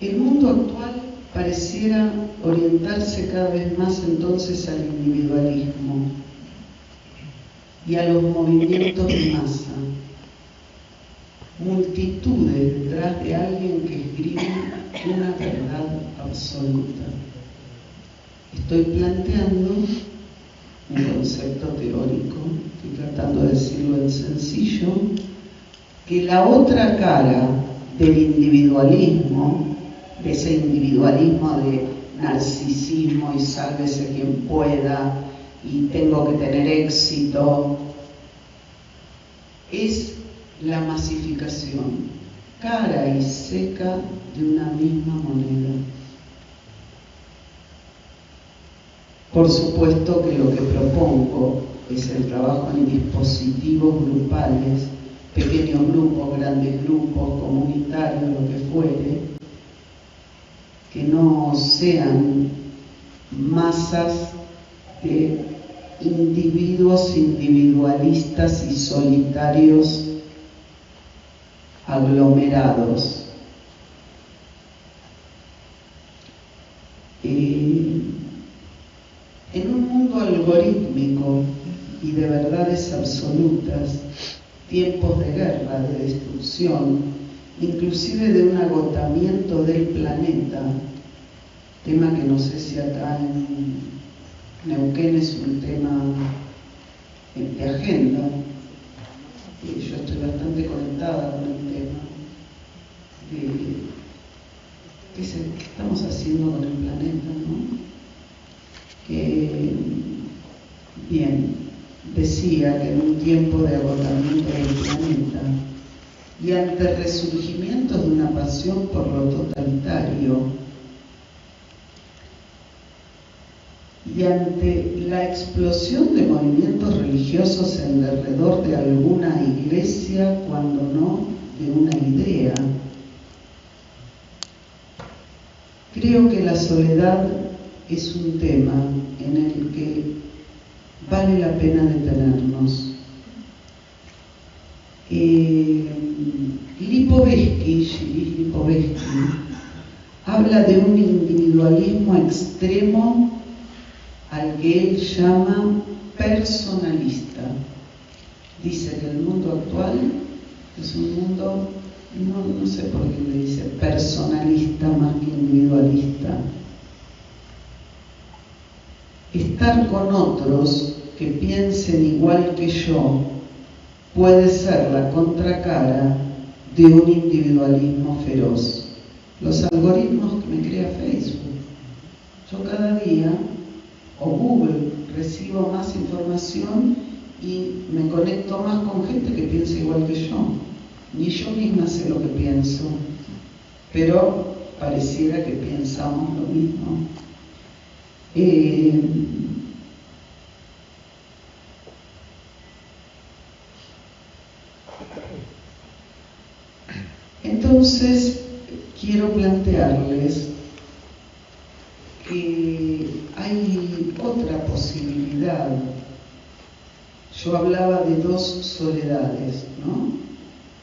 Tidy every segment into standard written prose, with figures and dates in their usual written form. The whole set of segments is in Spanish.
El mundo actual pareciera orientarse cada vez más entonces al individualismo y a los movimientos de masa. Multitudes detrás de alguien que escribe una verdad absoluta. Estoy planteando un concepto teórico, estoy tratando de decirlo en sencillo, que la otra cara del individualismo, de ese individualismo de narcisismo y sálvese quien pueda y tengo que tener éxito, es la masificación, cara y seca de una misma moneda. Por supuesto que lo que propongo es el trabajo en dispositivos grupales, pequeños grupos, grandes grupos, comunitarios, lo que fuere, que no sean masas de individuos individualistas y solitarios aglomerados. En un mundo algorítmico y de verdades absolutas, tiempos de guerra, de destrucción, inclusive de un agotamiento del planeta, tema que no sé si acá en Neuquén es un tema de agenda. Yo estoy bastante conectada con el tema de qué estamos haciendo con el planeta, ¿no? Bien, decía que en un tiempo de agotamiento del planeta y ante resurgimientos de una pasión por lo totalitario y ante la explosión de movimientos religiosos en derredor de alguna iglesia, cuando no de una idea, creo que la soledad es un tema en el que vale la pena detenernos. Gilles Lipovetsky, habla de un individualismo extremo al que él llama personalista. Dice que el mundo actual es un mundo, no sé por qué le dice personalista más que individualista. Estar con otros que piensen igual que yo puede ser la contracara de un individualismo feroz. Los algoritmos que me crea Facebook. Yo cada día, o Google, recibo más información y me conecto más con gente que piensa igual que yo. Ni yo misma sé lo que pienso, pero pareciera que pensamos lo mismo. Entonces, quiero plantearles que hay otra posibilidad. Yo hablaba de dos soledades, ¿no?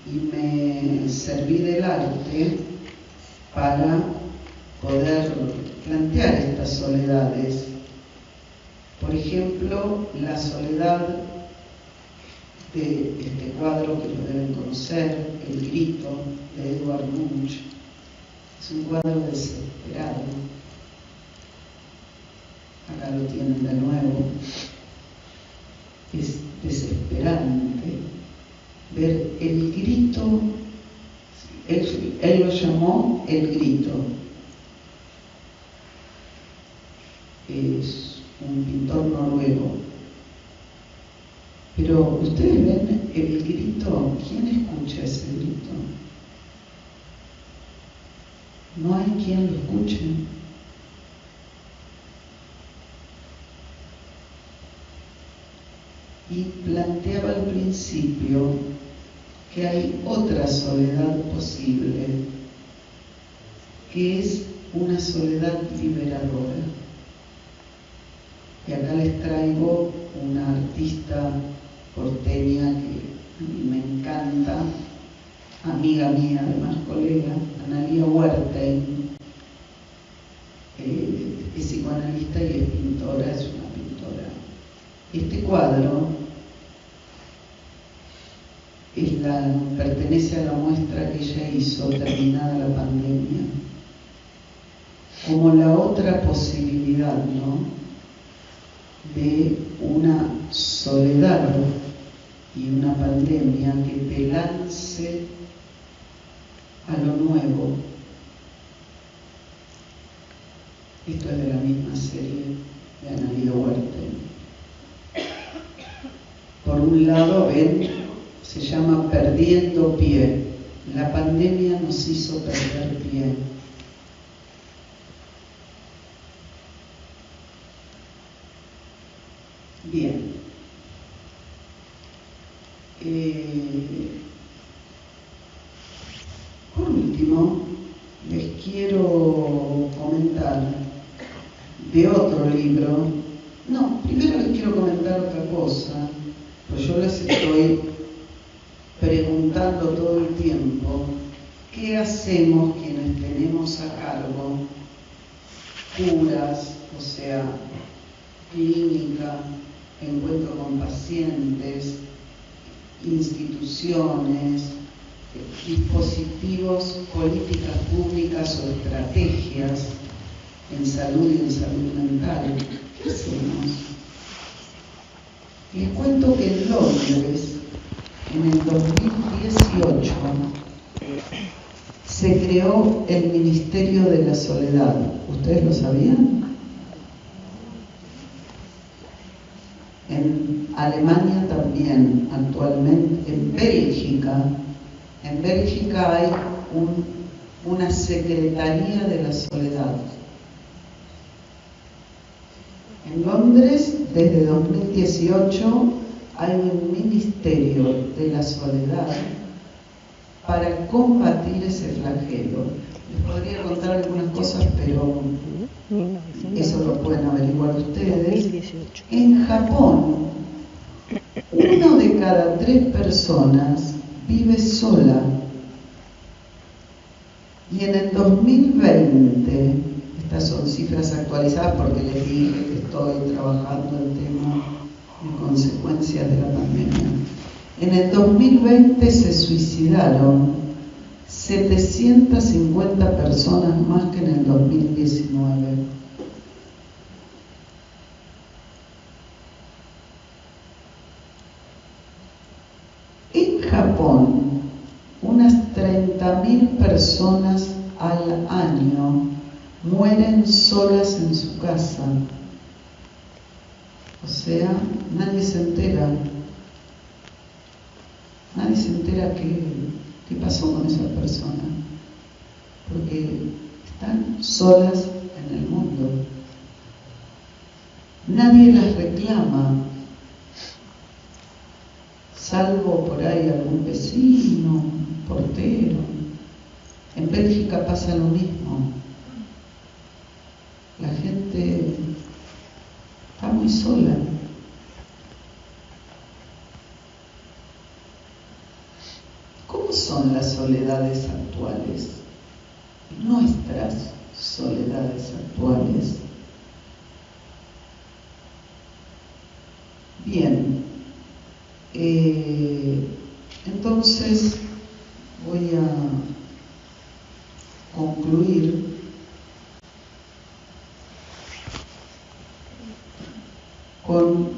Y me serví del arte para poder plantear estas soledades. Por ejemplo, la soledad de este cuadro que lo deben conocer, El grito, de Edvard Munch. Es un cuadro desesperado. Acá lo tienen de nuevo. Es desesperante ver el grito. Él lo llamó El grito. Es un pintor noruego. Pero ustedes ven el grito. ¿Quién escucha ese grito? No hay quien lo escuche. Y planteaba al principio que hay otra soledad posible, que es una soledad liberadora. Y acá les traigo una artista porteña que a mí me encanta, amiga mía, además colega, Analía Huertain, es psicoanalista y es pintora, es una pintora. Este cuadro pertenece a la muestra que ella hizo terminada la pandemia, como la otra posibilidad, ¿no?, de una soledad y una pandemia que te lance a lo nuevo. Esto es de la misma serie de Analía Huertain. Por un lado, ven, se llama Perdiendo Pie. La pandemia nos hizo perder pie. Bien. Por último, les quiero comentar de otro libro. No, primero les quiero comentar otra cosa, pues yo les estoy preguntando todo el tiempo, ¿qué hacemos quienes tenemos a cargo curas, o sea, clínica, encuentro con pacientes, instituciones, dispositivos, políticas públicas o estrategias en salud y en salud mental? ¿Qué hacemos? Les cuento que en Londres, en el 2018, se creó el Ministerio de la Soledad. ¿Ustedes lo sabían? En Alemania también, actualmente. En Bélgica hay una Secretaría de la Soledad. En Londres, desde 2018, hay un Ministerio de la Soledad para combatir ese flagelo. Les podría contar algunas cosas, pero eso lo pueden averiguar ustedes. En Japón, 1 de cada 3 personas vive sola. Y en el 2020, estas son cifras actualizadas porque les dije que estoy trabajando el tema de consecuencias de la pandemia. En el 2020 se suicidaron 750 personas más que en el 2019. En Japón, unas 30.000 personas al año mueren solas en su casa. O sea, nadie se entera. Nadie se entera qué pasó con esas personas, porque están solas en el mundo. Nadie las reclama, salvo por ahí algún vecino, un portero. En Bélgica pasa lo mismo. La gente está muy sola. ¿Cómo son las soledades actuales? Nuestras soledades actuales. Bien, entonces voy a concluir con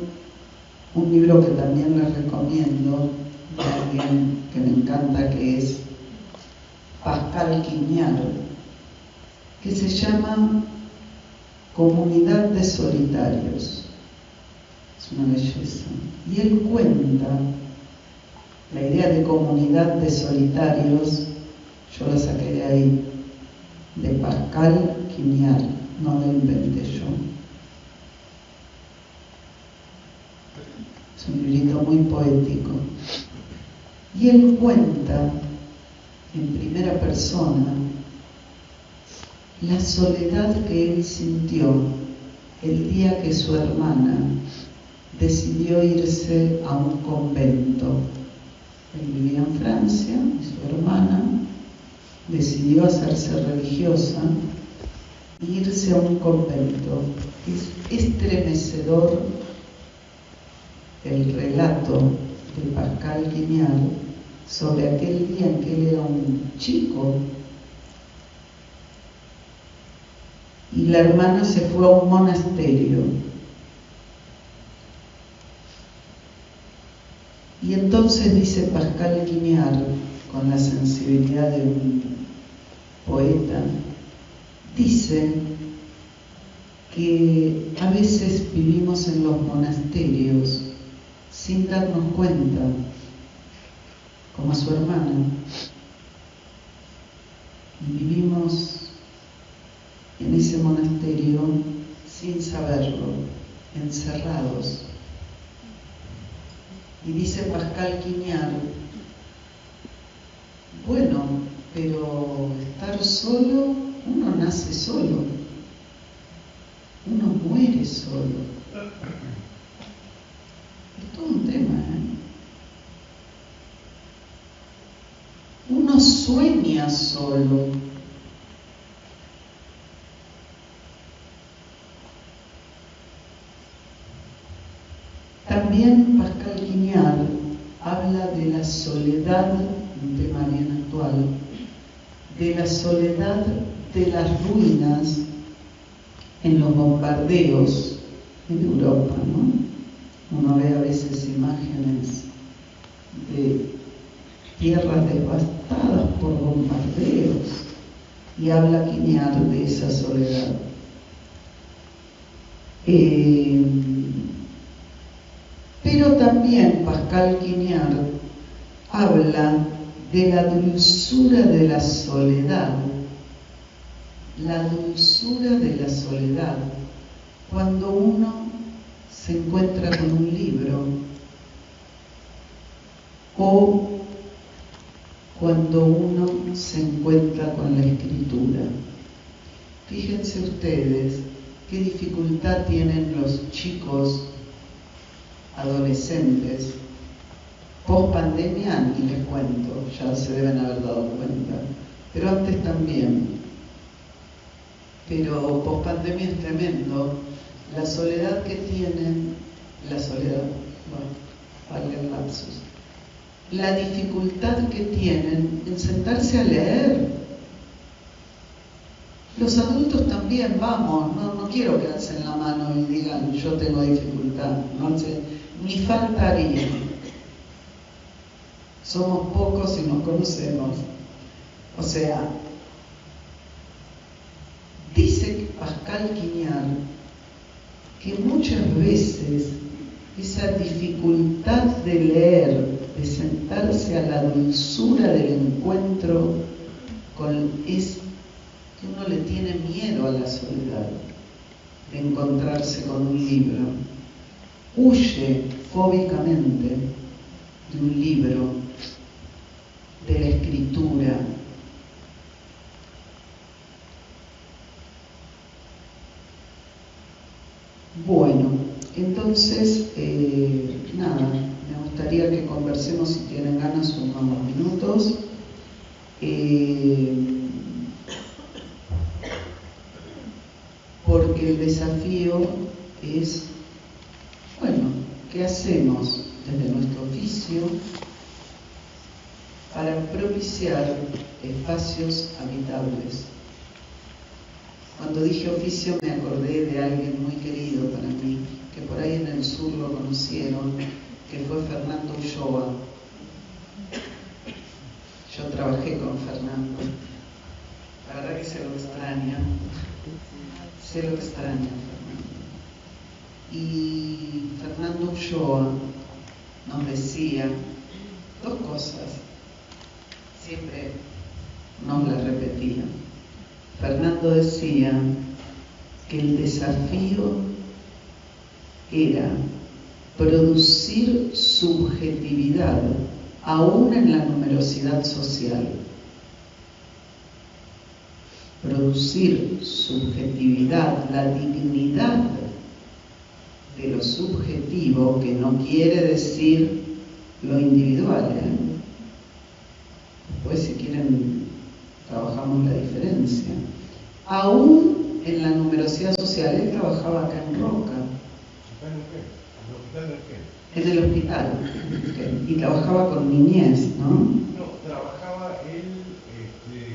un libro que también les recomiendo, de alguien que me encanta, que es Pascal Quignard, que se llama Comunidad de Solitarios. Es una belleza. Y él cuenta la idea de comunidad de solitarios, yo la saqué de ahí, de Pascal Quignard, no la inventé yo. Es un librito muy poético. Y él cuenta en primera persona la soledad que él sintió el día que su hermana decidió irse a un convento Él vivía en Francia y su hermana decidió hacerse religiosa e irse a un convento. Es estremecedor el relato de Pascal Quignard sobre aquel día en que él era un chico y la hermana se fue a un monasterio. Y entonces dice Pascal Quignard, con la sensibilidad de un poeta, dice que a veces vivimos en los monasterios sin darnos cuenta, como su hermana, y vivimos en ese monasterio sin saberlo, encerrados. Y dice Pascal Quignard, bueno, pero estar solo, uno nace solo, uno muere solo. Es todo un tema, ¿eh? Uno sueña solo. También Pascal Quignard habla de la soledad, un tema bien actual, de la soledad de las ruinas en los bombardeos en Europa, ¿no? Uno ve a veces imágenes de tierras devastadas por bombardeos y habla Quignard de esa soledad. Pero también Pascal Quignard habla de la dulzura de la soledad, cuando uno se encuentra con un libro o cuando uno se encuentra con la escritura. Fíjense ustedes qué dificultad tienen los chicos adolescentes post pandemia, ni les cuento, ya se deben haber dado cuenta, pero antes también. Pero post pandemia es tremendo la soledad que tienen, valga el lapsus, la dificultad que tienen en sentarse a leer. Los adultos también, vamos, no quiero que alcen la mano y digan yo tengo dificultad, no sé, ni faltaría. Somos pocos y nos conocemos. O sea, dice Pascal Quignard que muchas veces esa dificultad de leer, de sentarse a la dulzura del encuentro es que uno le tiene miedo a la soledad, de encontrarse con un libro. Huye fóbicamente de un libro, de la escritura. Bueno, entonces, nada, me gustaría que conversemos, si tienen ganas, unos minutos. Porque el desafío es, bueno, ¿qué hacemos desde nuestro oficio para propiciar espacios habitables? Cuando dije oficio me acordé de alguien muy querido para mí, que por ahí en el sur lo conocieron, que fue Fernando Ulloa. Yo trabajé con Fernando. La verdad que se lo extraña. Se lo extraña, Fernando. Y Fernando Ulloa nos decía dos cosas. Siempre nos las repetía. Fernando decía que el desafío era producir subjetividad aún en la numerosidad social. Producir subjetividad, la dignidad de lo subjetivo, que no quiere decir lo individual, aún en la numerosidad social. Él trabajaba acá en Roca. ¿En el hospital? Y trabajaba con niñez, ¿no? No, trabajaba, él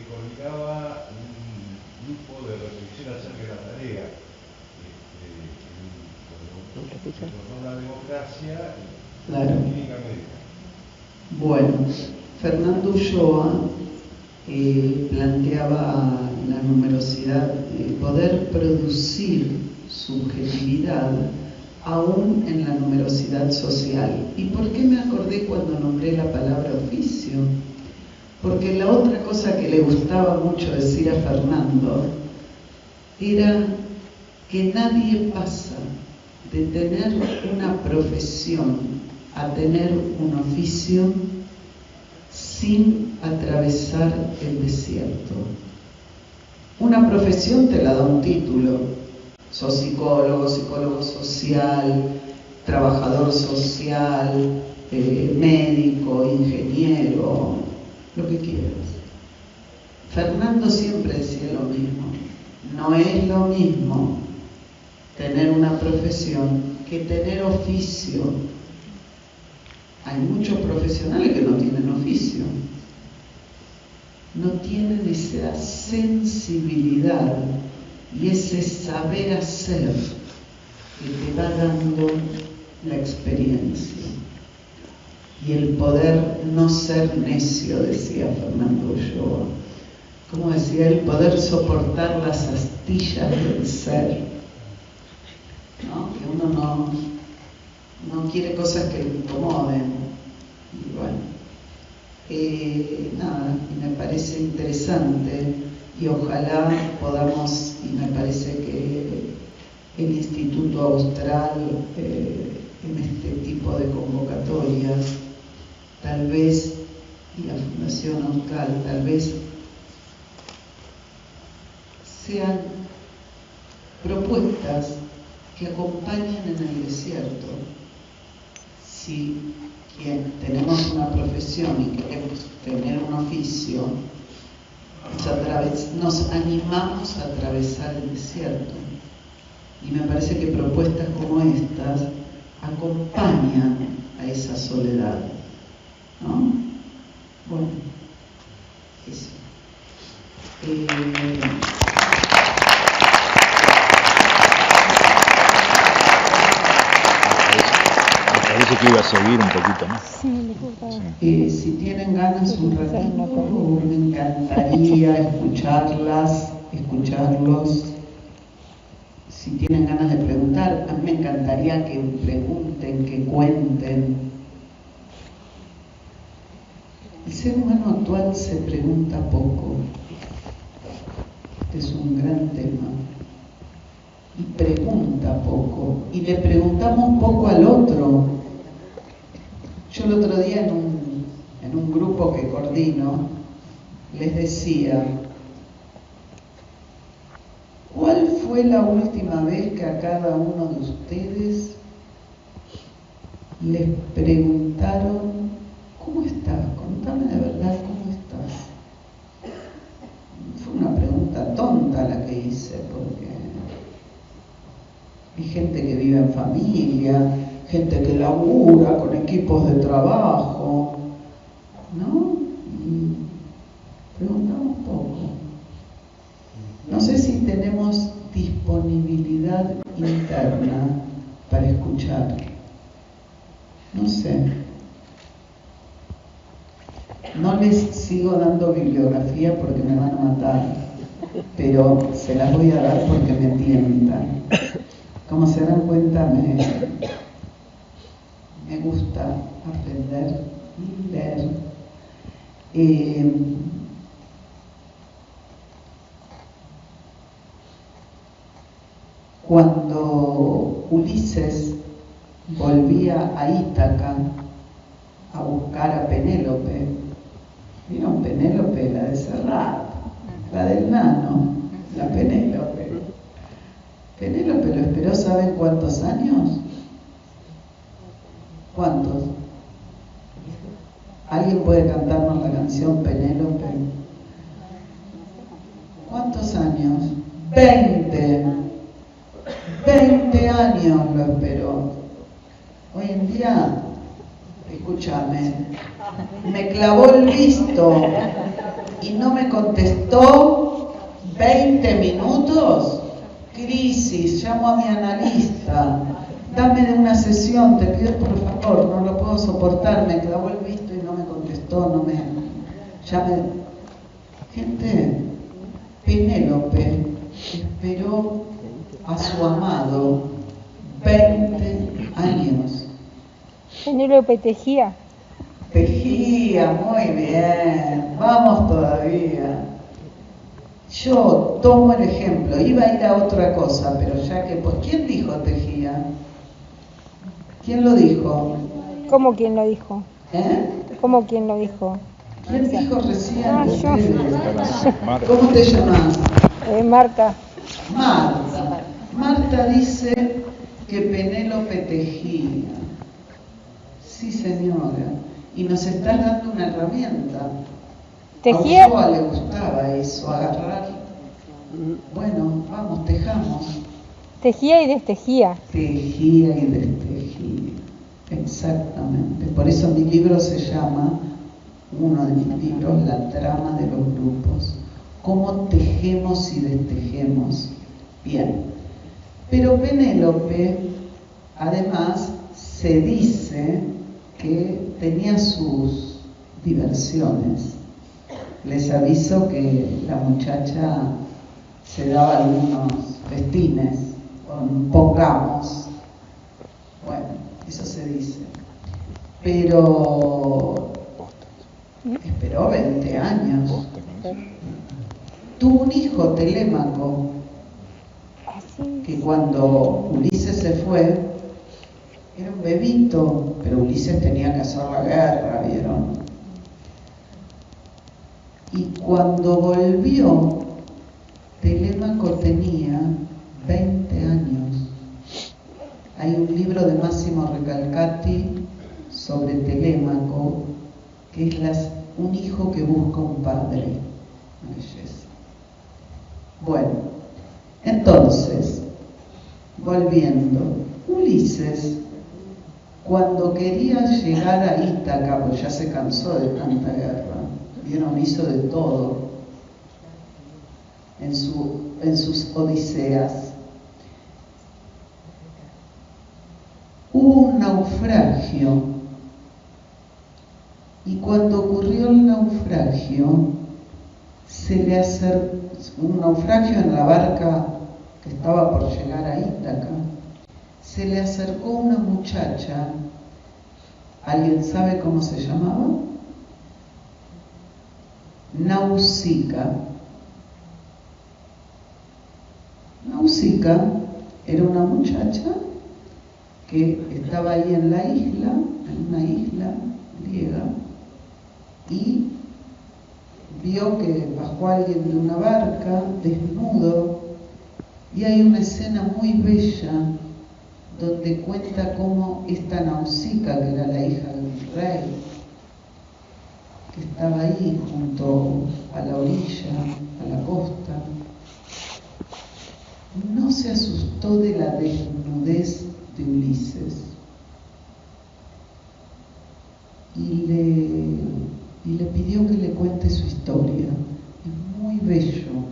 coordinaba un grupo de reflexión acerca de la tarea, con la democracia y la clínica médica. Bueno, Fernando Ulloa planteaba la numerosidad, poder producir subjetividad aún en la numerosidad social. ¿Y por qué me acordé cuando nombré la palabra oficio? Porque la otra cosa que le gustaba mucho decir a Fernando era que nadie pasa de tener una profesión a tener un oficio sin atravesar el desierto. Una profesión te la da un título. Sos psicólogo, psicólogo social, trabajador social, médico, ingeniero, lo que quieras. Fernando siempre decía lo mismo. No es lo mismo tener una profesión que tener oficio. Hay muchos profesionales que no tienen oficio. No tienen esa sensibilidad y ese saber hacer que te va dando la experiencia. Y el poder no ser necio, decía Fernando Ulloa. Como decía, el poder soportar las astillas del ser. ¿No? Que uno no quiere cosas que le incomoden. Y bueno, nada, me parece interesante y ojalá podamos, y me parece que el Instituto Austral en este tipo de convocatorias, tal vez, y la Fundación Austral, tal vez sean propuestas que acompañen en el desierto. Si quien tenemos una profesión y queremos tener un oficio, nos animamos a atravesar el desierto. Y me parece que propuestas como estas acompañan a esa soledad, ¿no? Bueno, eso. Parece que iba a seguir un poquito más. Sí, si tienen ganas un ratito, me encantaría escucharlos. Si tienen ganas de preguntar, a mí me encantaría que pregunten, que cuenten. El ser humano actual se pregunta poco. Es un gran tema. Y pregunta poco. Y le preguntamos poco al otro. Yo el otro día en un grupo que coordino, les decía, ¿cuál fue la última vez que a cada uno de ustedes les preguntaron, ¿cómo estás? Contame de verdad cómo estás. Fue una pregunta tonta la que hice, porque hay gente que vive en familia, gente que labura con equipos de trabajo, ¿no? Y preguntamos poco. No sé si tenemos disponibilidad interna para escuchar. No sé. No les sigo dando bibliografía porque me van a matar, pero se las voy a dar porque me tientan. Como se dan cuenta, me gusta aprender y leer. Cuando Ulises volvía a Ítaca a buscar a Penélope, ¿vieron Penélope? La de Serrat, la del nano, la Penélope. Penélope lo esperó, ¿saben cuántos años? ¿Cuántos? ¿Alguien puede cantarnos la canción Penélope? ¿Cuántos años? 20 años lo esperó. Hoy en día, escúchame, me clavó el visto y no me contestó 20 minutos. Crisis, llamo a mi analista. Dame de una sesión, te pido por favor, no lo puedo soportar, me clavó el visto y no me contestó, Gente, Penélope esperó a su amado 20 años. Penélope tejía. Tejía, muy bien, vamos todavía. Yo tomo el ejemplo, iba a ir a otra cosa, pero ya que, pues, ¿quién dijo tejía? ¿Quién lo dijo? ¿Cómo quién lo dijo? ¿Cómo quién lo dijo? ¿Quién dijo recién? Yo. ¿Cómo te llamas? Marta. Marta. Marta dice que Penélope tejía. Sí, señora. Y nos está dando una herramienta. ¿Tejía? A Ursúa le gustaba eso, agarrar. Bueno, vamos, tejamos. Tejía y destejía. Tejía y destejía. Exactamente. Por eso mi libro se llama, uno de mis libros, La trama de los grupos. Cómo tejemos y destejemos. Bien. Pero Penélope, además, se dice que tenía sus diversiones. Les aviso que la muchacha se daba algunos festines, pongamos. Bueno, eso se dice. Pero esperó 20 años. Tuvo un hijo, Telémaco, que cuando Ulises se fue, era un bebito, pero Ulises tenía que hacer la guerra, ¿vieron? Y cuando volvió, Telémaco tenía 20 años. Hay un libro de Massimo Recalcati sobre Telémaco, que es un hijo que busca un padre. Una belleza. Bueno, entonces, volviendo, Ulises, cuando quería llegar a Ítaca, pues ya se cansó de tanta guerra, vieron, hizo de todo en sus odiseas. Hubo un naufragio, y cuando ocurrió el naufragio, un naufragio en la barca que estaba por llegar a Ítaca, se le acercó una muchacha. ¿Alguien sabe cómo se llamaba? Nausica. Nausica era una muchacha que estaba ahí en una isla griega, y vio que bajó alguien de una barca desnudo, y hay una escena muy bella donde cuenta cómo esta Nausica, que era la hija del rey, que estaba ahí junto a la orilla, a la costa, no se asustó de la desnudez de Ulises y le pidió que le cuente su historia. Es muy bello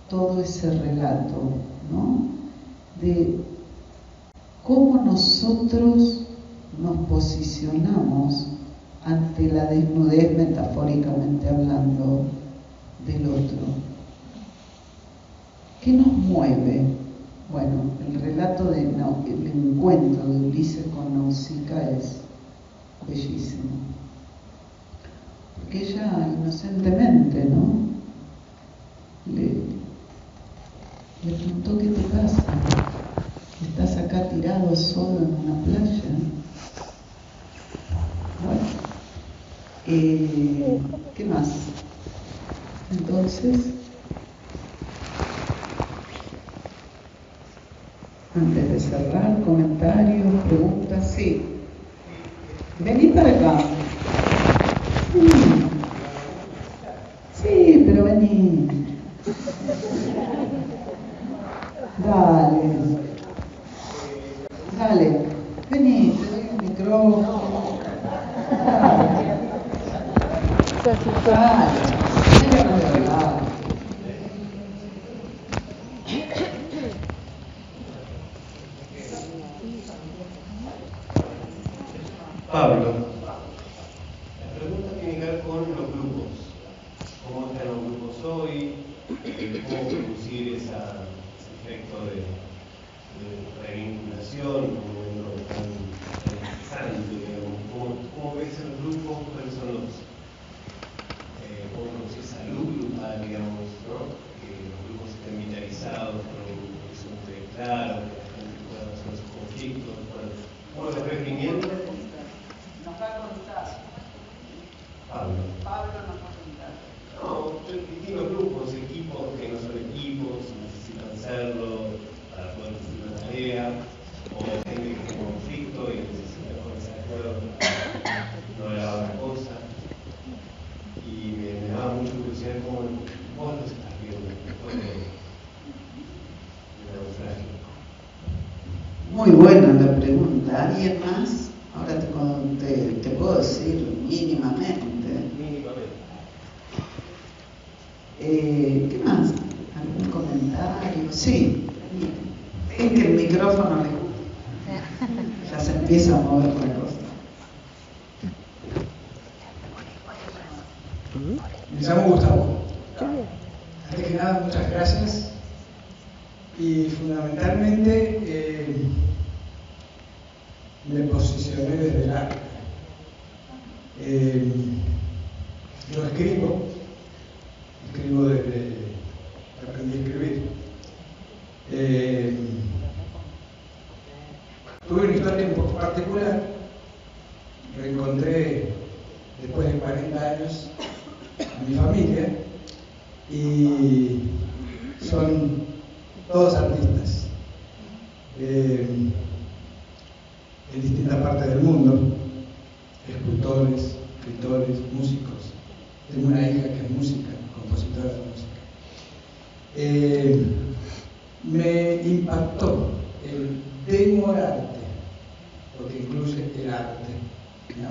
todo ese relato, ¿no? De cómo nosotros nos posicionamos ante la desnudez, metafóricamente hablando, del otro. ¿Qué nos mueve? Bueno, el relato el encuentro de Ulises con Nausica es bellísimo. Porque ella inocentemente, ¿no? Le preguntó: ¿qué te pasa? ¿Estás acá tirado solo en una playa? Bueno, ¿qué más? Entonces, antes de cerrar, comentarios, preguntas, sí. Vení para acá. Sí, pero vení. Dale. Dale. Vení, te doy el micrófono. Dale. Pablo, la pregunta tiene que ver con los grupos. ¿Cómo están los grupos hoy? ¿Cómo producir ese efecto de revinculación? ¿Cómo tan interesante? ¿Cómo ves los grupos? ¿Cuáles son los? ¿Cómo producir salud grupal, digamos? ¿No? Que los grupos estén vitalizados, con un horizonte claro, que la gente pueda resolver sus conflictos. ¿Cómo lo ves viniendo? Nos va a contar. Pablo Nos va a contar. No, distintos grupos, equipos que no son equipos, necesitan serlo para poder cumplir una tarea, o gente que tiene conflicto y necesita ponerse de acuerdo no era otra cosa. Y me daba mucha curiosidad cómo vos los estás viendo después de naufragio. Muy buena la pregunta. ¿Alguien más? Ahora te puedo decir mínimamente. ¿Qué más? ¿Algún comentario? Sí. Es que el micrófono ya se empieza a mover la cosa. Me llamo Gustavo. Antes que nada, muchas gracias. Y fundamentalmente me posicioné desde el arte. Yo escribo desde que aprendí a escribir. Tuve una historia un poco particular. Reencontré después de 40 años a mi familia y son todos artistas en distintas partes del mundo, escultores, escritores, músicos. Tengo una hija que es música, compositora de música. Me impactó el demorarte, porque incluye el arte, ¿no?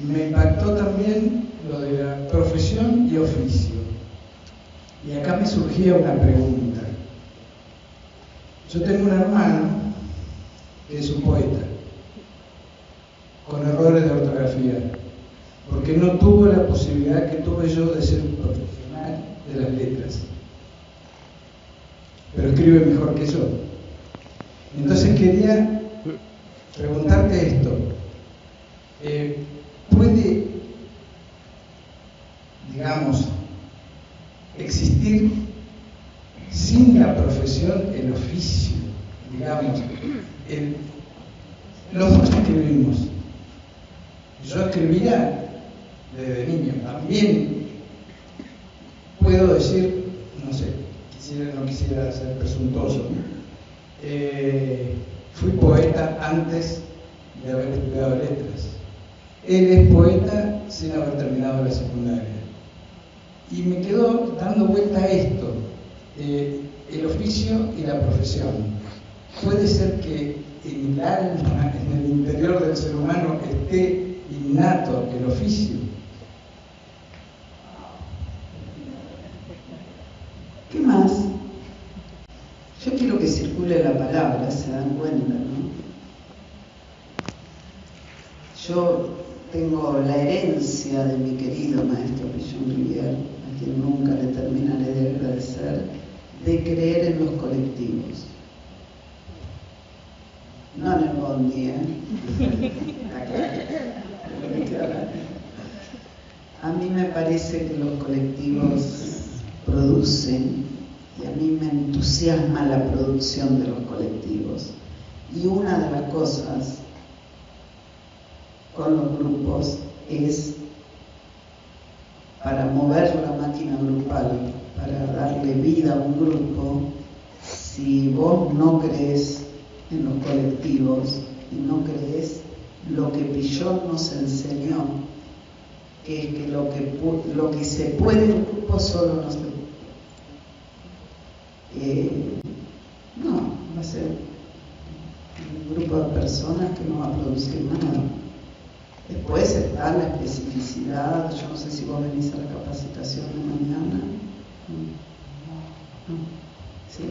Me impactó también lo de la profesión y oficio. Y acá me surgía una pregunta. Yo tengo un hermano que es un poeta, con errores de ortografía, porque no tuvo la posibilidad que tuve yo de ser un profesional de las letras, pero escribe mejor que yo. Entonces quería preguntarte esto. ¿Puede, digamos, existir sin la profesión el oficio? Digamos, los dos escribimos. Yo escribía desde niño. También puedo decir, no sé, no quisiera ser presuntuoso. Fui poeta antes de haber estudiado letras. Él es poeta sin haber terminado la secundaria. Y me quedó dando vuelta a esto, el oficio y la profesión. Puede ser que en el alma, en el interior del ser humano, esté innato el oficio. ¿Qué más? Yo quiero que circule la palabra, se dan cuenta, ¿no? Yo tengo la herencia de mi querido maestro Guillaume Rivière, a quien nunca le terminaré de agradecer, de creer en los colectivos. No en el bondi, A mí me parece que los colectivos producen, y a mí me entusiasma la producción de los colectivos. Y una de las cosas con los grupos es, para mover la máquina grupal, para darle vida a un grupo, si vos no crees en los colectivos y no crees lo que Pillon nos enseñó, que lo que se puede en grupo solo no se puede. No, va a ser un grupo de personas que no va a producir nada. Después está la especificidad. Yo no sé si vos venís a la capacitación de mañana. ¿No? Sí.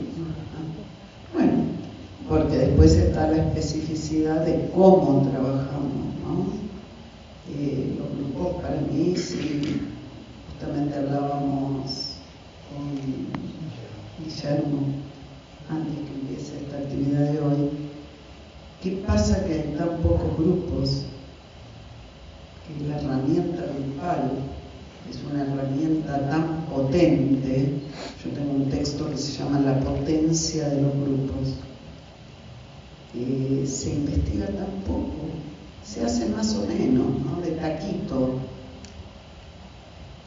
Bueno, porque después está la especificidad de cómo trabajamos, ¿no? Los grupos, para mí, sí, justamente hablábamos con Guillermo antes que empiece esta actividad de hoy. ¿Qué pasa que hay tan pocos grupos? Que la herramienta grupal es una herramienta tan potente. Yo tengo un texto que se llama La potencia de los grupos. Se investiga tan poco, se hace más o menos, ¿no? De taquito.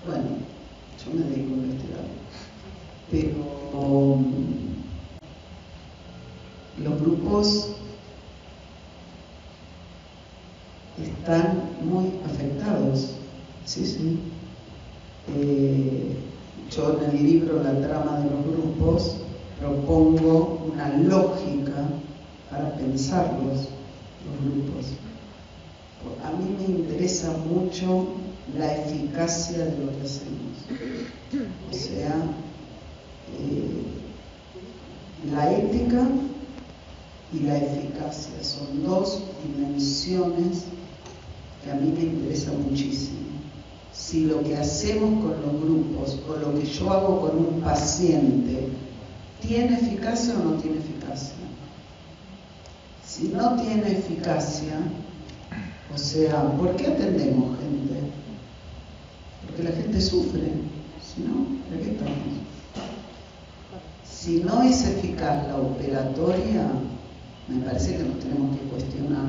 Bueno, yo me dedico a investigar, pero los grupos están muy afectados, sí. Yo en el libro La trama de los grupos propongo una lógica para pensarlos, los grupos. A mí me interesa mucho la eficacia de lo que hacemos. O sea, la ética y la eficacia son dos dimensiones que a mí me interesan muchísimo. Si lo que hacemos con los grupos o lo que yo hago con un paciente tiene eficacia o no tiene eficacia. Si no tiene eficacia, o sea, ¿por qué atendemos gente? Porque la gente sufre, si no, ¿de qué estamos? Si no es eficaz la operatoria, me parece que nos tenemos que cuestionar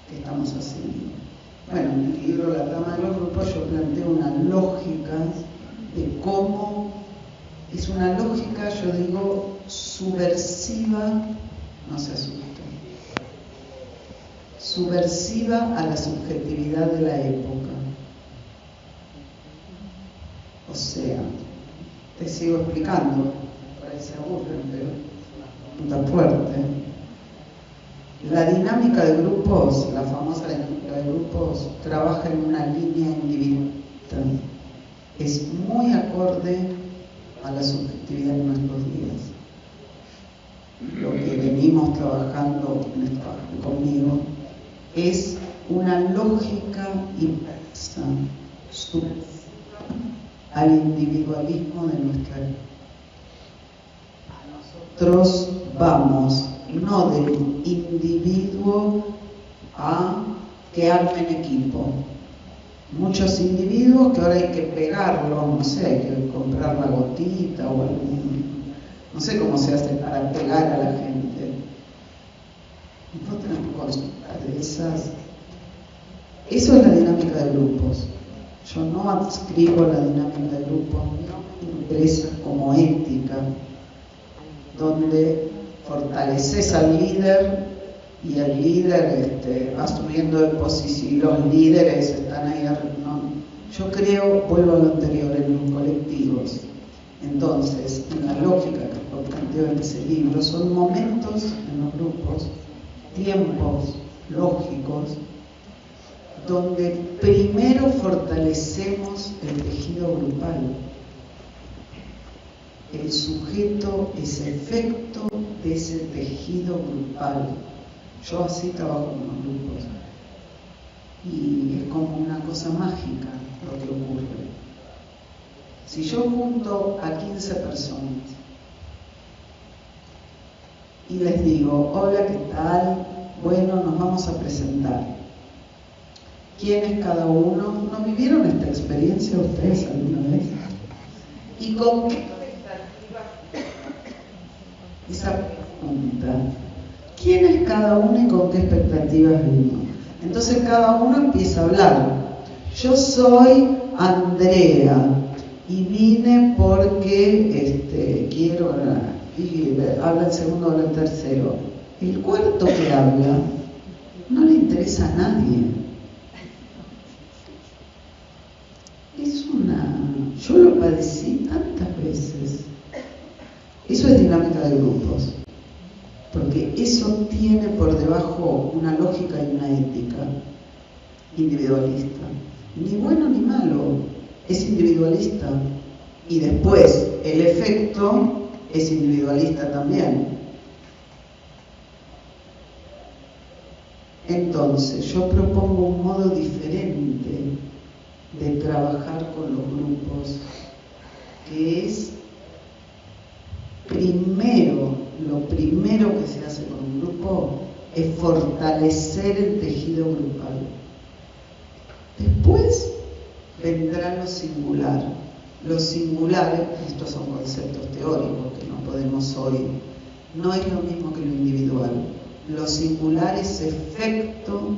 qué estamos haciendo. Bueno, en el libro La trama de los grupos yo planteo una lógica de cómo es una lógica, yo digo, subversiva, no se asusten, subversiva a la subjetividad de la época. O sea, te sigo explicando, por ahí se aburren, pero es una pregunta fuerte. La dinámica de grupos, la famosa dinámica de grupos, trabaja en una línea individualista. Es muy acorde a la subjetividad de nuestros días. Lo que venimos trabajando conmigo es una lógica inversa, al individualismo de nuestra época. Nosotros vamos no del individuo a que armen equipo. Muchos individuos que ahora hay que pegarlos, no sé, hay que comprar la gotita o algún, no sé cómo se hace para pegar a la gente. Nosotros tenemos consultas de esas. Eso es la dinámica de grupos. Yo no adscribo la dinámica de grupos, no me interesa como ética, donde fortaleces al líder y el líder va subiendo de posición y los líderes están ahí. No. Yo creo, vuelvo a lo anterior, en los colectivos. Entonces, en la lógica que lo planteo en ese libro, son momentos en los grupos, tiempos lógicos, donde primero fortalecemos el tejido grupal. El sujeto es efecto de ese tejido grupal. Yo así trabajo con los grupos. Y es como una cosa mágica lo que ocurre. Si yo junto a 15 personas y les digo, hola, ¿qué tal? Bueno, nos vamos a presentar. ¿Quién es cada uno? ¿No vivieron esta experiencia ustedes alguna vez? ¿Y con qué esa pregunta? ¿Quién es cada uno y con qué expectativas vino? Entonces cada uno empieza a hablar. Yo soy Andrea y vine porque quiero hablar. Y habla el segundo o el tercero. El cuarto que habla no le interesa a nadie. yo lo padecí tantas veces. Eso es dinámica de grupos, porque eso tiene por debajo una lógica y una ética individualista. Ni bueno ni malo, es individualista. Y después el efecto es individualista también. Entonces, yo propongo un modo diferente de trabajar con los grupos, que es lo primero que se hace con un grupo es fortalecer el tejido grupal. Después vendrá lo singular. Los singulares, estos son conceptos teóricos que no podemos hoy, no es lo mismo que lo individual. Lo singular es efecto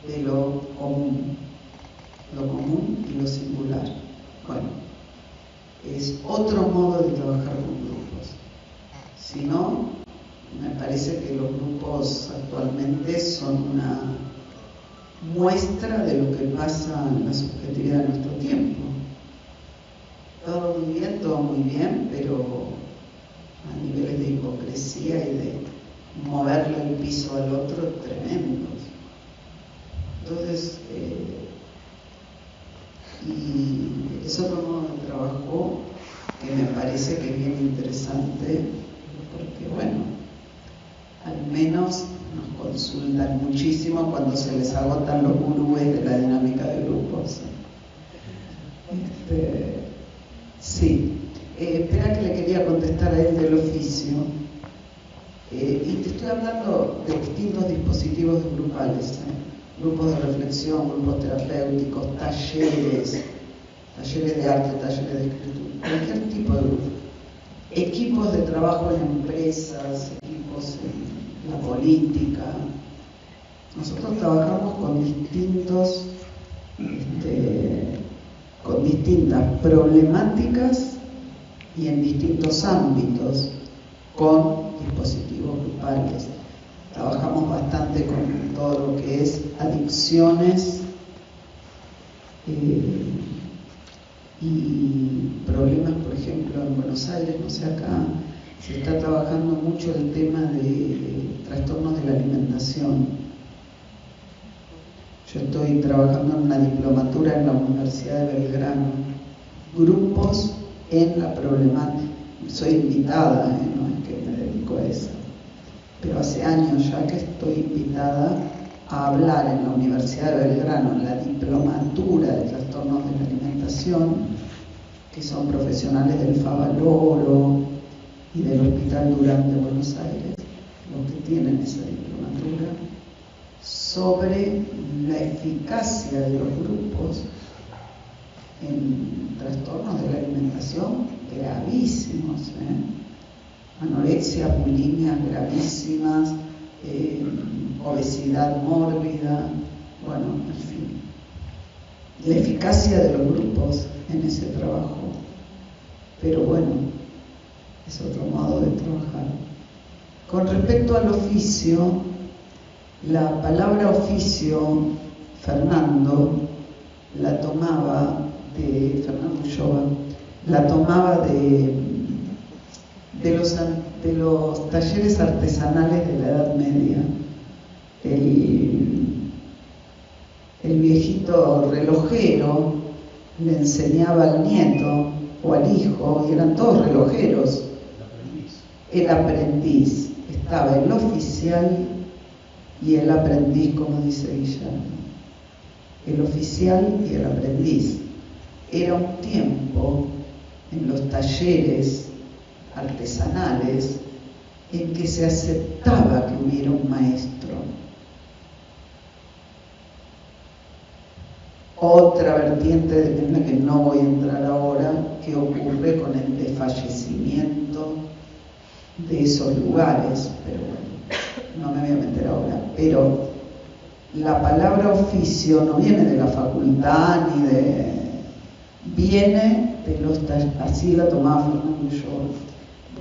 de lo común y lo singular. Bueno, es otro modo de trabajar con grupos. Si no, me parece que los grupos actualmente son una muestra de lo que pasa en la subjetividad de nuestro tiempo. Todo muy bien, pero a niveles de hipocresía y de moverle el piso al otro tremendos. Entonces, y es otro modo de trabajo que me parece que es bien interesante, porque bueno, al menos nos consultan muchísimo cuando se les agotan los gurúes de la dinámica de grupos. Sí, espera que le quería contestar a él del oficio. Y te estoy hablando de distintos dispositivos grupales, grupos de reflexión, grupos terapéuticos, talleres de arte, talleres de escritura, cualquier tipo de grupo. Equipos de trabajo en empresas, equipos en la política. Nosotros trabajamos con distintas problemáticas y en distintos ámbitos con dispositivos grupales. Trabajamos bastante con todo lo que es adicciones y problemas, por ejemplo, en Buenos Aires, no sé, acá se está trabajando mucho el tema de trastornos de la alimentación. Yo estoy trabajando en una diplomatura en la Universidad de Belgrano, grupos en la problemática. Soy invitada, no es que me dedico a eso, pero hace años ya que estoy invitada a hablar en la Universidad de Belgrano, en la diplomatura de trastornos de la alimentación, que son profesionales del Favaloro y del Hospital Durán de Buenos Aires, los que tienen esa diplomatura, sobre la eficacia de los grupos en trastornos de la alimentación gravísimos, anorexia, bulimia gravísimas, obesidad mórbida, bueno, en fin. La eficacia de los grupos en ese trabajo. Pero bueno, es otro modo de trabajar. Con respecto al oficio, la palabra oficio, Fernando Ulloa, la tomaba de los talleres artesanales de la Edad Media. El viejito relojero le enseñaba al nieto o al hijo, y eran todos relojeros. El aprendiz. Estaba el oficial y el aprendiz, como dice Guillermo. El oficial y el aprendiz. Era un tiempo en los talleres artesanales en que se aceptaba que hubiera un maestro. Otra vertiente en la que no voy a entrar ahora, que ocurre con el desfallecimiento de esos lugares, pero bueno, no me voy a meter ahora. Pero la palabra oficio no viene de la facultad ni de... viene de los talleres, así la tomaba Fernando Ulloa,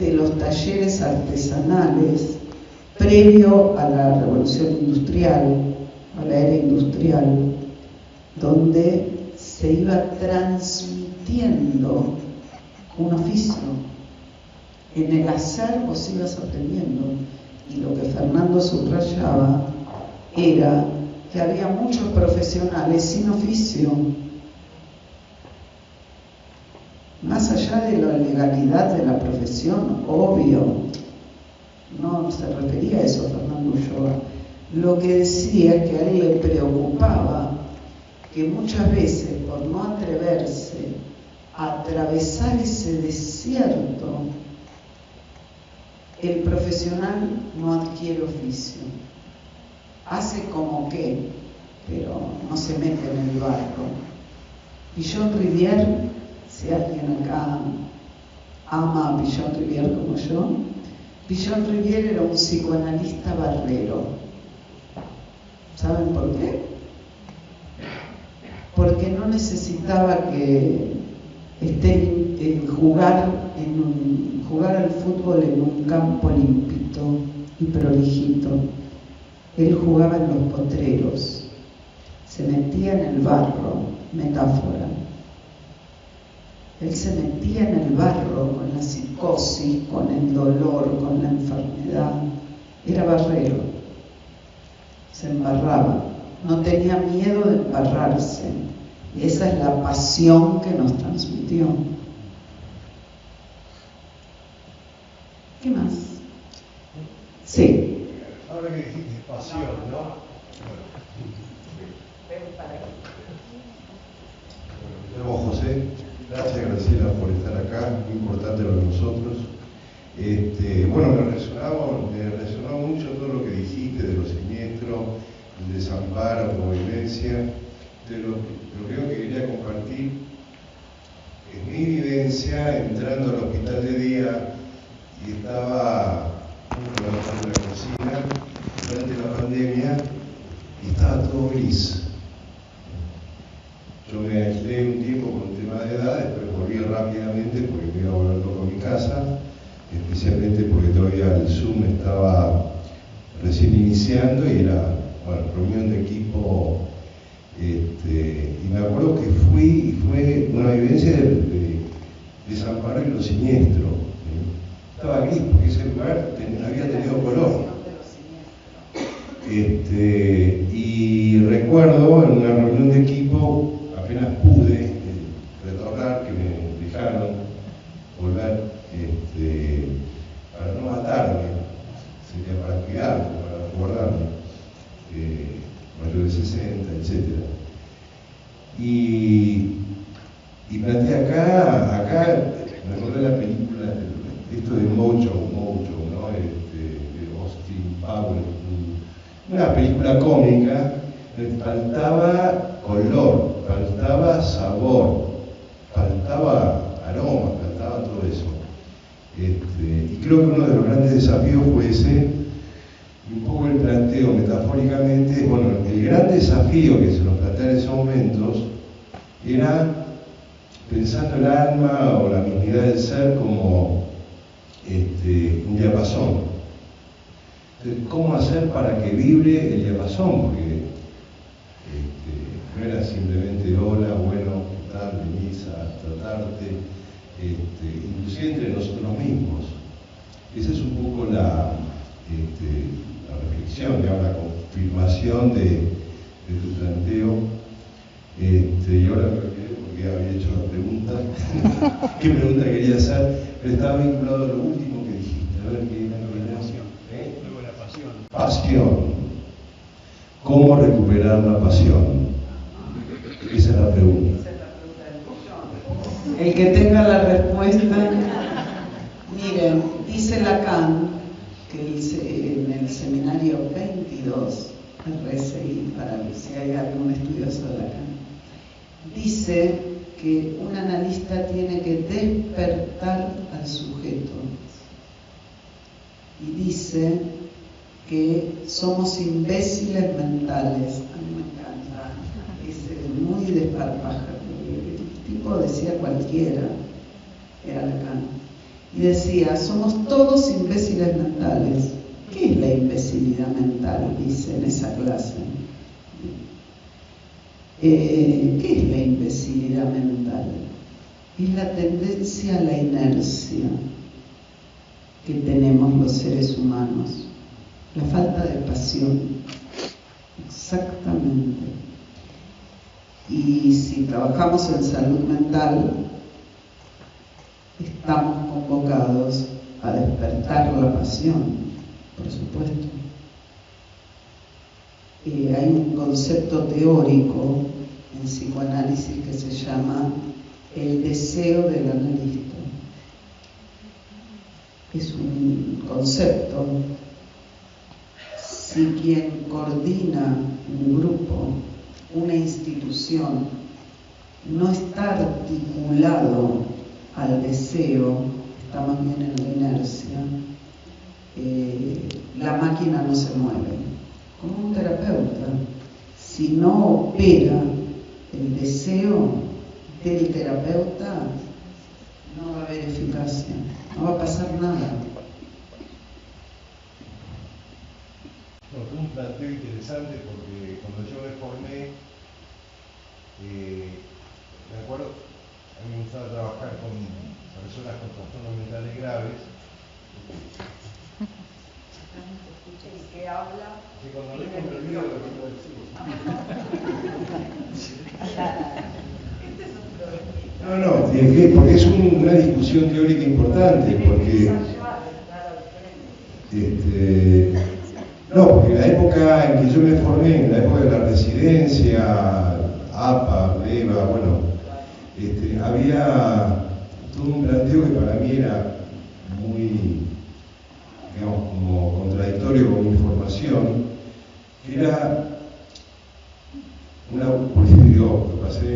de los talleres artesanales previo a la revolución industrial, a la era industrial, donde se iba transmitiendo transmitiendo un oficio. En el hacer vos ibas aprendiendo. Y lo que Fernando subrayaba era que había muchos profesionales sin oficio. Más allá de la legalidad de la profesión, obvio, no se refería a eso Fernando Ulloa. Lo que decía es que a él le preocupaba que muchas veces, por no atreverse a atravesar ese desierto, el profesional no adquiere oficio. Hace como que, pero no se mete en el barco. Pillon Rivière, si alguien acá ama a Pillon Rivière como yo, Pillon Rivière era un psicoanalista barrero. ¿Saben por qué? Porque no necesitaba que jugar al fútbol en un campo limpito y prolijito. Él jugaba en los potreros, se metía en el barro, metáfora. Él se metía en el barro con la psicosis, con el dolor, con la enfermedad. Era barrero, se embarraba, no tenía miedo de embarrarse. Y esa es la pasión que nos transmitió. ¿Qué más? Sí. Ahora que dijiste pasión, ¿no? Me llamo José. Gracias, Graciela, por estar acá. Muy importante para nosotros. Bueno, me resonaba mucho todo lo que dijiste de lo siniestro, el desamparo, convivencia. De lo primero que quería compartir es mi vivencia entrando al hospital de día y estaba trabajando en la cocina durante la pandemia y estaba todo gris. Yo me aislé un tiempo con el tema de edad, después volví rápidamente porque me iba a volver loco a mi casa, especialmente porque todavía el Zoom estaba recién iniciando y era, bueno, reunión de equipo. Y me acuerdo que fue una vivencia de desamparo y lo siniestro. Estaba gris porque ese lugar había tenido color. Y recuerdo en una reunión de equipo, apenas pude retornar, que me dejaron volver para no matarme, sería para cuidarme, para guardarme. Mayor de 60, etc. Y planteé acá me acordé de la película, esto de Mojo, ¿no? De Austin Powers, una película cómica. Me faltaba color, faltaba sabor, faltaba aroma, faltaba todo eso. Y creo que uno de los grandes desafíos fue ese. Y un poco el planteo metafóricamente, bueno, el gran desafío que se nos plantea en esos momentos era pensando el alma o la mismidad del ser como un diapasón. Entonces, ¿cómo hacer para que vibre el diapasón? Porque no era simplemente hola, bueno, ¿qué tal? Venís a tratarte, inclusive entre nosotros mismos. Esa es un poco la reflexión, la confirmación de tu planteo. Y ahora me olvidé porque había hecho la pregunta. ¿Qué pregunta quería hacer? Pero estaba vinculado a lo último que dijiste. A ver qué era la pasión. Luego la pasión. Pasión. ¿Cómo recuperar la pasión? Esa es la pregunta. El que tenga la respuesta, miren, dice Lacan que en el seminario 22, RSI, para ver si hay algún estudioso de Lacan, dice que un analista tiene que despertar al sujeto y dice que somos imbéciles mentales. A mí me encanta, es muy desparpajado. El tipo decía cualquiera, era Lacan, y decía, somos todos imbéciles mentales. ¿Qué es la imbecilidad mental? Dice en esa clase. ¿Qué es la imbecilidad mental? es la tendencia a la inercia que tenemos los seres humanos, la falta de pasión, exactamente. Y si trabajamos en salud mental, estamos convocados a despertar la pasión, por supuesto. Hay un concepto teórico en psicoanálisis que se llama el deseo del analista. Es un concepto. Si quien coordina un grupo, una institución, no está articulado al deseo, está más bien en la inercia, la máquina no se mueve. Como un terapeuta, si no opera el deseo del terapeuta, no va a haber eficacia, no va a pasar nada. No, fue un planteo interesante porque cuando yo me formé, me acuerdo, a mí me gustaba trabajar con personas con trastornos mentales graves. Que habla. Que cuando le me olvido lo que iba a decir. No, porque es una discusión teórica importante, porque porque en la época en que yo me formé, en la época de la residencia, APA, EVA, bueno, había todo un planteo que para mí era muy, digamos, como contradictorio con mi formación, que era yo pasé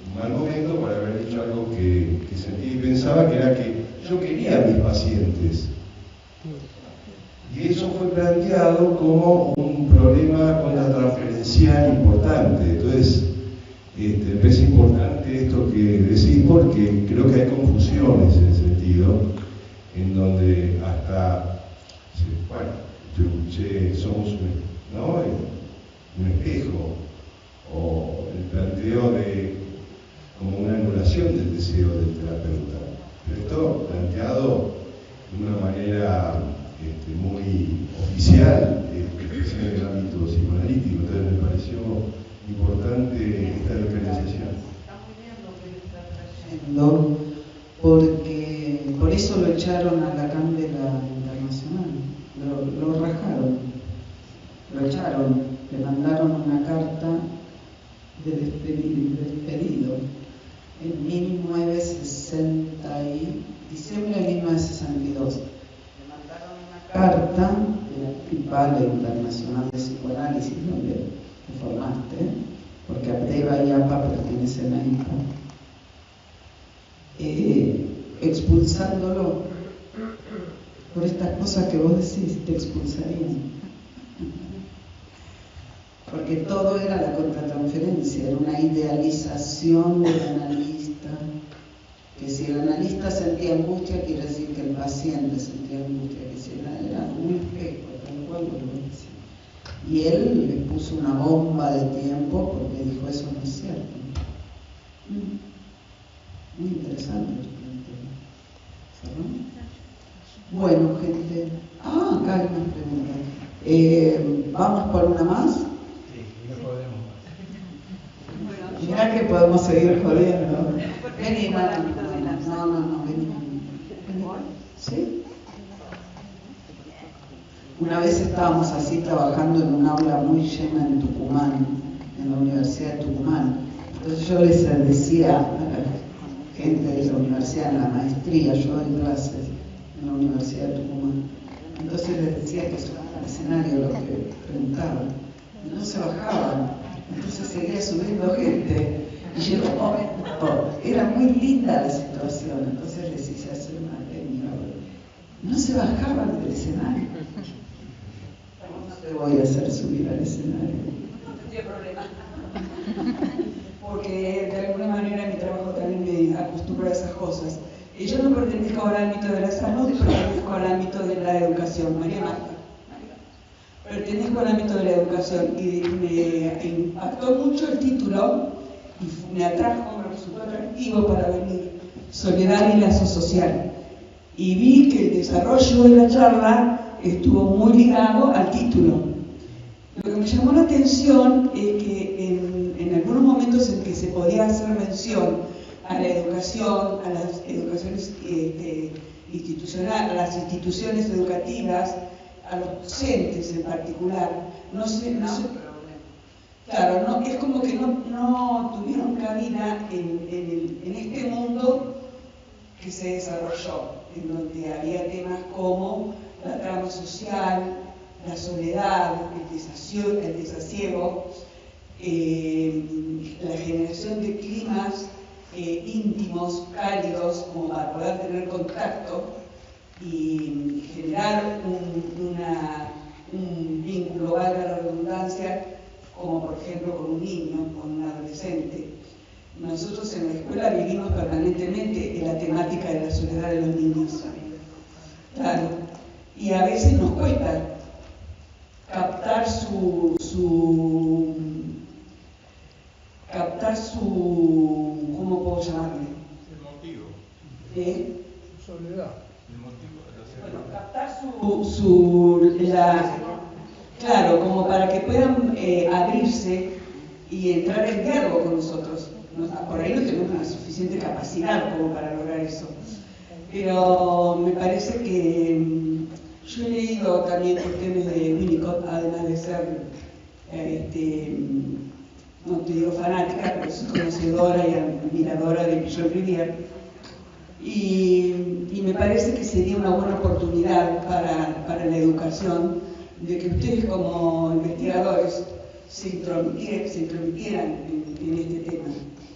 un mal momento por haber dicho algo que sentí y pensaba, que era que yo quería a mis pacientes. Y eso fue planteado como un problema contratransferencial importante. Entonces, me parece importante esto que decís, porque creo que hay confusiones en ese sentido, en donde hasta, bueno, yo escuché, somos un espejo, o el planteo de como una anulación del deseo del terapeuta. Pero esto planteado de una manera muy oficial, en el ámbito psicoanalítico. Entonces me pareció importante esta diferenciación. Está muy bien lo que está trayendo, porque por eso lo echaron a Lacan de la Internacional, lo rajaron, lo echaron, le mandaron una carta de despedido en 1960 diciembre de 1962. Le mandaron una carta de la principal internacional de psicoanálisis, donde te formaste, porque APDEVA y APA pertenecen a IPA, expulsándolo por estas cosas que vos decís, te expulsarían. Porque todo era la contratransferencia, era una idealización del analista, que si el analista sentía angustia, quiere decir que el paciente sentía angustia, que si era un espejo, tal cual lo decía. Y él le puso una bomba de tiempo porque dijo, eso no es cierto. Muy interesante el planteo. Bueno, gente. Acá hay una pregunta. ¿Vamos por una más? Mirá que podemos seguir jodiendo. Vení, no, vení. ¿Sí? Una vez estábamos así trabajando en un aula muy llena en Tucumán, en la Universidad de Tucumán. Entonces yo les decía a la gente de la universidad, en la maestría, yo doy clases en la Universidad de Tucumán. Entonces les decía que subían al escenario lo que preguntaban. Y no se bajaban. Entonces seguía subiendo gente y llegó un momento, era muy linda la situación, entonces les hice hacer una técnica. No se bajaban del escenario. No te voy a hacer subir al escenario. No tendría problema. Porque de alguna manera mi trabajo también me acostumbra a esas cosas. Y yo no pertenezco al ámbito de la salud, pertenezco al ámbito de la educación. María Marta. Pertenezco al ámbito de la educación y me impactó mucho el título y me atrajo, me resultó atractivo para venir. soledad y lazo social. Y vi que el desarrollo de la charla estuvo muy ligado al título. Lo que me llamó la atención es que en algunos momentos en que se podía hacer mención a la educación, a las educaciones institucionales, a las instituciones educativas, a los docentes en particular, claro, no, es como que no tuvieron cabida en este mundo que se desarrolló, en donde había temas como la trama social, la soledad, el desasiego, la generación de climas íntimos, cálidos, como para poder tener contacto y generar un vínculo, valga la redundancia, como por ejemplo con un niño, con un adolescente. Nosotros en la escuela vivimos permanentemente en la temática de la soledad de los niños. Claro. Y a veces nos cuesta captar su ¿cómo puedo llamarle? El motivo. Su soledad. El motivo de la soledad. Claro, como para que puedan abrirse y entrar en diálogo con nosotros. Por ahí no tenemos la suficiente capacidad como para lograr eso. Pero me parece que yo he leído también cuestiones de Winnicott, además de ser, no te digo fanática, pero soy conocedora y admiradora de Michel Rivière. Y me parece que sería una buena oportunidad para la educación de que ustedes como investigadores se intrometieran en este tema,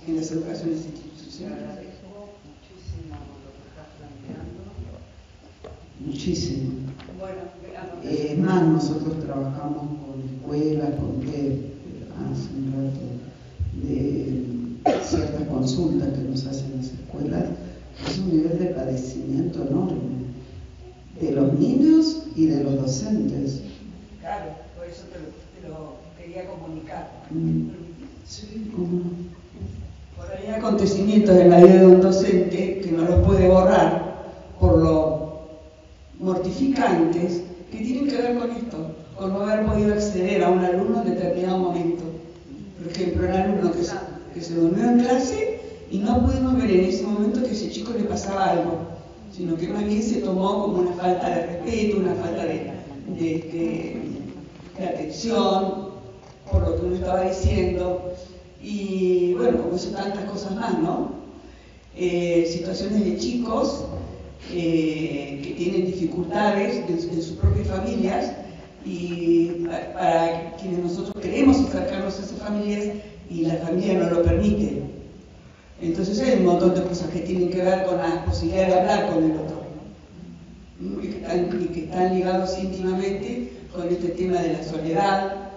en las educaciones institucionales. Muchísimo. Más nosotros trabajamos con escuelas, hace un rato, de ciertas consultas que nos hacen las escuelas. Es un nivel de padecimiento enorme de los niños y de los docentes. Claro, por eso te lo quería comunicar. Sí, cómo no. Por ahí hay acontecimientos en la vida de un docente que no los puede borrar por lo mortificantes que tienen que ver con esto, con no haber podido acceder a un alumno en determinado momento. Por ejemplo, un alumno que se durmió en clase y no pudimos ver en ese momento que a ese chico le pasaba algo, sino que más bien se tomó como una falta de respeto, una falta de atención por lo que uno estaba diciendo. Y bueno, como eso tantas cosas más, ¿no? Situaciones de chicos que tienen dificultades en sus propias familias y para quienes nosotros queremos acercarnos a esas familias y la familia no lo permite. Entonces hay un montón de cosas que tienen que ver con la posibilidad de hablar con el otro y que están ligados íntimamente con este tema de la soledad,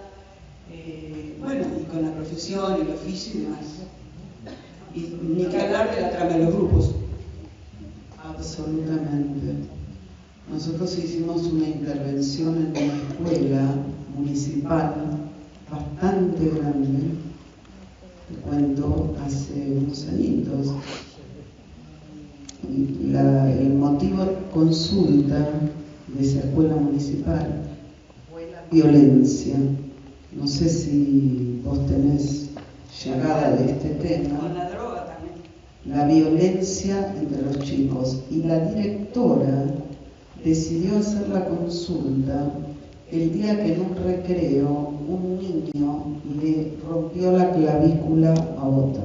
bueno, y con la profesión, el oficio y demás. Y ni que hablar de la trama de los grupos. Absolutamente. Nosotros hicimos una intervención en una escuela municipal bastante grande, te cuento, hace unos añitos. Y el motivo de consulta de esa escuela municipal fue la violencia. No sé si vos tenés llegada de este tema. Con la droga también. La violencia entre los chicos. Y la directora decidió hacer la consulta el día que en un recreo un niño le rompió la clavícula a otro.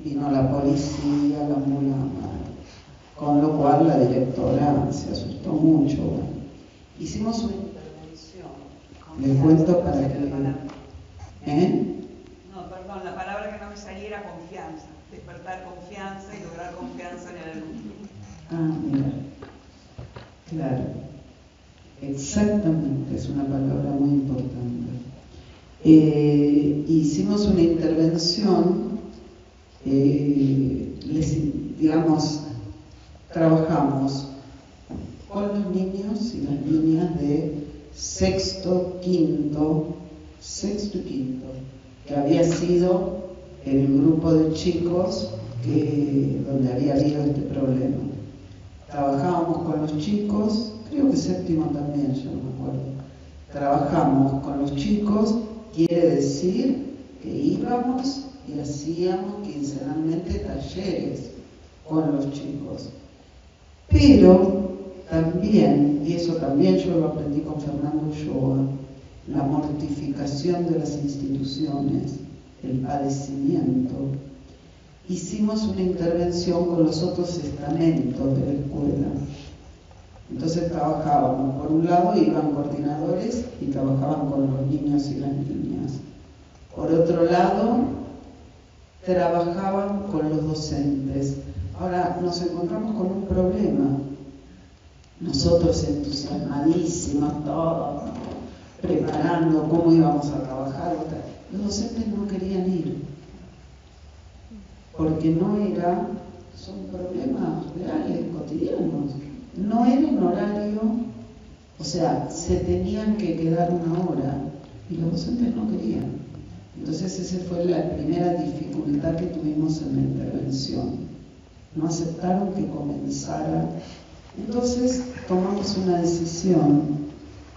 Vino la policía, la ambulancia, con lo cual la directora se asustó mucho. Bueno, hicimos una intervención. Les cuento para que... No, perdón, la palabra que no me salía era confianza. Despertar confianza y lograr confianza en el alumno. Ah, mira. Claro. Exactamente, es una palabra muy importante. Hicimos una intervención, digamos, trabajamos con los niños y las niñas de sexto y quinto, que había sido el grupo de chicos donde había habido este problema. Trabajábamos con los chicos, creo que séptimo también, yo no me acuerdo. Trabajamos con los chicos, quiere decir que íbamos y hacíamos quincenalmente talleres con los chicos. Pero también, y eso también yo lo aprendí con Fernando Ulloa, la mortificación de las instituciones, el padecimiento. Hicimos una intervención con los otros estamentos de la escuela. Entonces trabajábamos, por un lado iban coordinadores y trabajaban con los niños y las niñas. Por otro lado, trabajaban con los docentes. Ahora nos encontramos con un problema. Nosotros entusiasmadísimos, todos, preparando cómo íbamos a trabajar. Los docentes no querían ir, porque son problemas reales, cotidianos. No era un horario, o sea, se tenían que quedar una hora, y los docentes no querían. Entonces esa fue la primera dificultad que tuvimos en la intervención. No aceptaron que comenzara. Entonces tomamos una decisión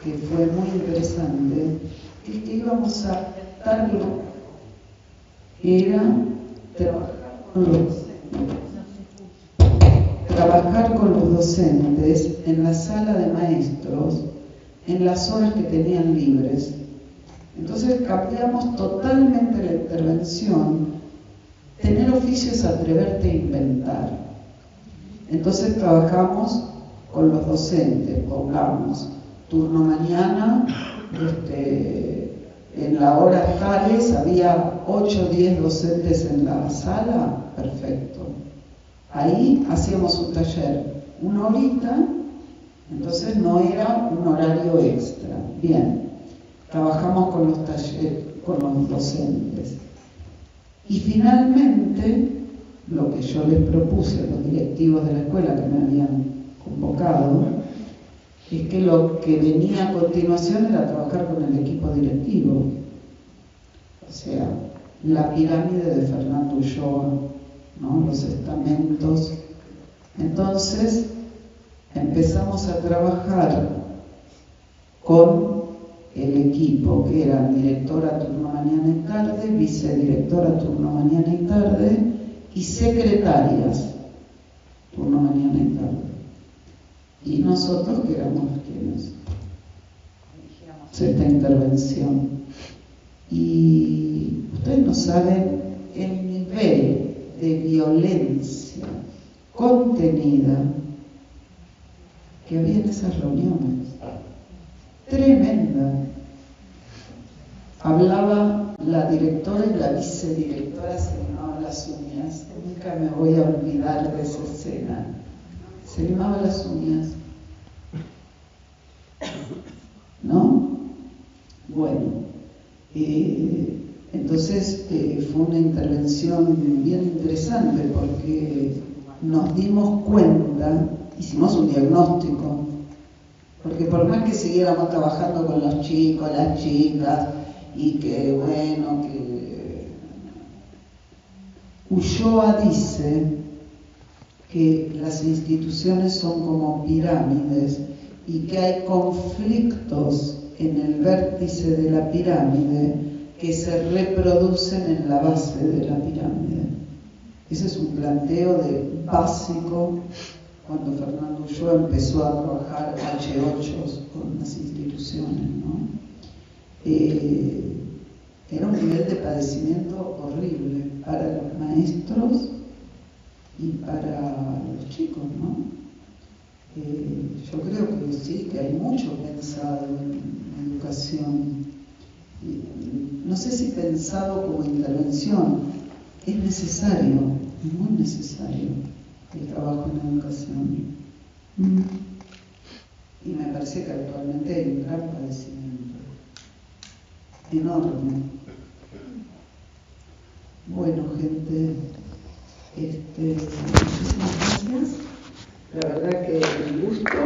que fue muy interesante, que es que íbamos a adaptarlo, era trabajar con los docentes en la sala de maestros en las horas que tenían libres. Entonces cambiamos totalmente la intervención. Tener oficio es atreverte a inventar. Entonces trabajamos con los docentes, pongamos turno mañana, en la hora tales había 8 o 10 docentes en la sala, perfecto. Ahí hacíamos un taller, una horita, entonces no era un horario extra. Bien, trabajamos con los talleres, con los docentes. Y finalmente, lo que yo les propuse a los directivos de la escuela que me habían convocado, es que lo que venía a continuación era trabajar con el equipo directivo. O sea, la pirámide de Fernando Ulloa, ¿no? Los estamentos. Entonces, empezamos a trabajar con el equipo, que era directora turno mañana y tarde, vicedirectora turno mañana y tarde, y secretarias turno mañana y tarde. Y nosotros que éramos quienes dirigíamos esta intervención. Y ustedes no saben el nivel de violencia contenida que había en esas reuniones. Tremenda. Hablaba la directora y la vicedirectora, se limaban las uñas. Nunca me voy a olvidar de esa escena. Se limaban las uñas. ¿No? Bueno, entonces fue una intervención bien interesante porque nos dimos cuenta, hicimos un diagnóstico, porque por más que siguiéramos trabajando con los chicos, las chicas, y que bueno, que Ulloa dice que las instituciones son como pirámides y que hay conflictos en el vértice de la pirámide que se reproducen en la base de la pirámide. Ese es un planteo básico cuando Fernando Ulloa empezó a trabajar H8 con las instituciones, ¿no? Era un nivel de padecimiento horrible para los maestros y para los chicos, ¿no? Yo creo que sí, que hay mucho pensado en educación. No sé si pensado como intervención, es necesario, es muy necesario el trabajo en educación. Y me parece que actualmente hay un gran padecimiento, enorme. Bueno, gente, muchísimas gracias. La verdad que un gusto.